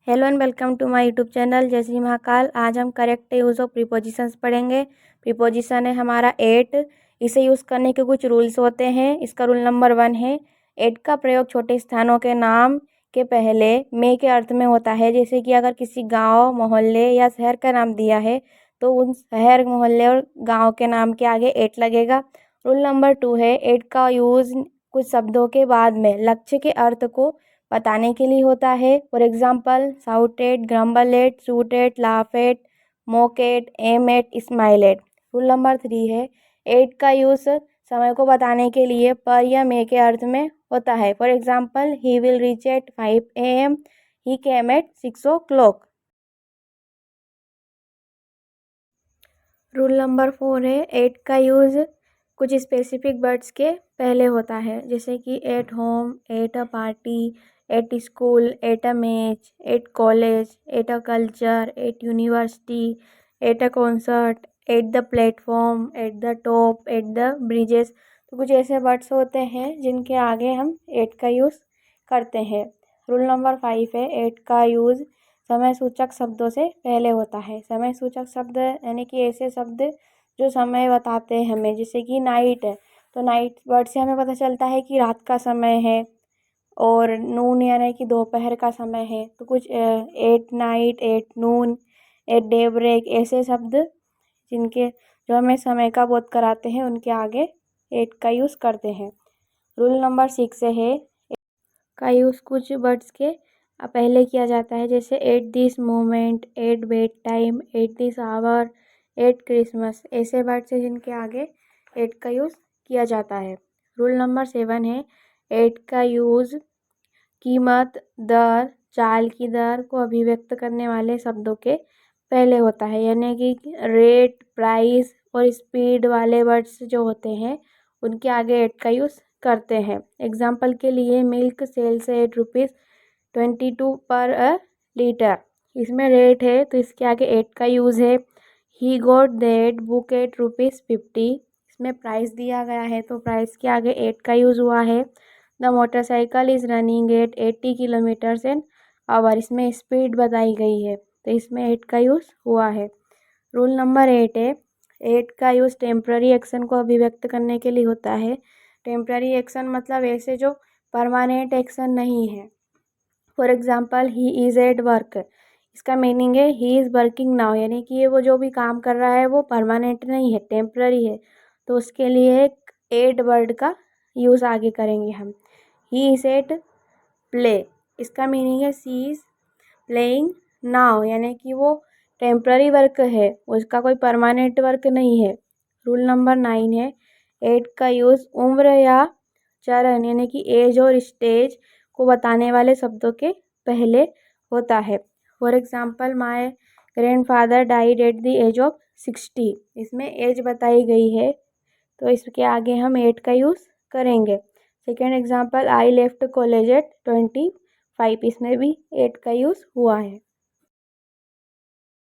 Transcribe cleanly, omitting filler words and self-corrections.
Hello and welcome to my YouTube channel जय श्री महाकाल। आज हम करेक्ट यूज़ ऑफ प्रीपोजिशंस पढ़ेंगे। प्रीपोजिशन है हमारा एट। इसे यूज़ करने के कुछ रूल्स होते हैं। इसका रूल नंबर 1 है एट का प्रयोग छोटे स्थानों के नाम के पहले में के अर्थ में होता है। जैसे कि अगर किसी गांव, मोहल्ले या शहर का नाम दिया है तो उन शहर, मोहल्ले और गांव के नाम के आगे एट लगेगा। रूल नंबर 2 है एट का यूज़ कुछ शब्दों के बाद में लक्ष्य के अर्थ को बताने के लिए होता है। For example shout at, grumble at, shoot at, laugh at, mock at, aim at, smile at. Rule number 3 है एट का यूज़ समय को बताने के लिए पर या मे के अर्थ में होता है। For example he will reach at 5 AM, he came at 6 o'clock। Rule number 4 है एट का यूज़ कुछ स्पेसिफिक वर्ड्स के पहले होता है। जैसे कि at home, at a party, at school, at a match, at college, at a culture, at university, at a concert, at the platform, at the top, at the bridges. तो कुछ ऐसे words होते हैं जिनके आगे हम एट का use करते हैं। रूल नंबर 5 है एट का यूज़ समय सूचक शब्दों से पहले होता है। समय सूचक शब्द यानी कि ऐसे शब्द जो समय बताते हैं हमें। जैसे कि नाइट है तो नाइट वर्ड से हमें पता चलता है कि रात का समय है। और नून यानी कि दोपहर का समय है। तो कुछ at night, at noon, at daybreak, ऐसे शब्द जिनके जो हमें समय का बोध कराते हैं उनके आगे एट का यूज़ करते हैं। रूल नंबर 6 है का यूज़ कुछ वर्ड्स के पहले किया जाता है। जैसे at this moment, at bedtime, at this hour, at Christmas, ऐसे वर्ड्स हैं जिनके आगे एट का यूज़ किया जाता है। रूल नंबर 7 है एट का यूज़ कीमत, दर, चाल की दर को अभिव्यक्त करने वाले शब्दों के पहले होता है। यानी कि रेट, प्राइस और स्पीड वाले वर्ड्स जो होते हैं उनके आगे एट का यूज़ करते हैं। एग्जाम्पल के लिए मिल्क सेल्स एट ₹22 पर अ लीटर। इसमें रेट है तो इसके आगे एट का यूज़ है। He got that book at ₹50। इसमें प्राइस दिया गया है तो प्राइस के आगे एट का यूज़ हुआ है। The motorcycle is running at 80 kilometres an hour. इसमें स्पीड बताई गई है तो इसमें एट का यूज़ हुआ है। रूल नंबर 8 है एट का यूज़ टेम्प्ररी एक्शन को अभिव्यक्त करने के लिए होता है। टेम्प्ररी एक्शन मतलब ऐसे जो परमानेंट एक्शन नहीं है। For example he is at work. इसका मीनिंग है ही इज़ वर्किंग नाउ, यानी कि ये वो जो भी काम कर रहा है वो परमानेंट नहीं है, टेम्प्ररी है। तो उसके लिए एक एट वर्ड का यूज़ आगे करेंगे हम। He is at play. इसका मीनिंग है सी इज़ प्लेइंग नाउ, यानी कि वो टेम्प्ररी वर्क है, उसका कोई परमानेंट वर्क नहीं है। रूल नंबर 9 है एट का यूज़ उम्र या चरण यानी कि एज और स्टेज को बताने वाले शब्दों के पहले होता है। For example my grandfather died at the age of 60। इसमें एज बताई गई है तो इसके आगे हम एट का यूज़ करेंगे। Second example I left college eight 25। इसमें भी एट का यूज़ हुआ है।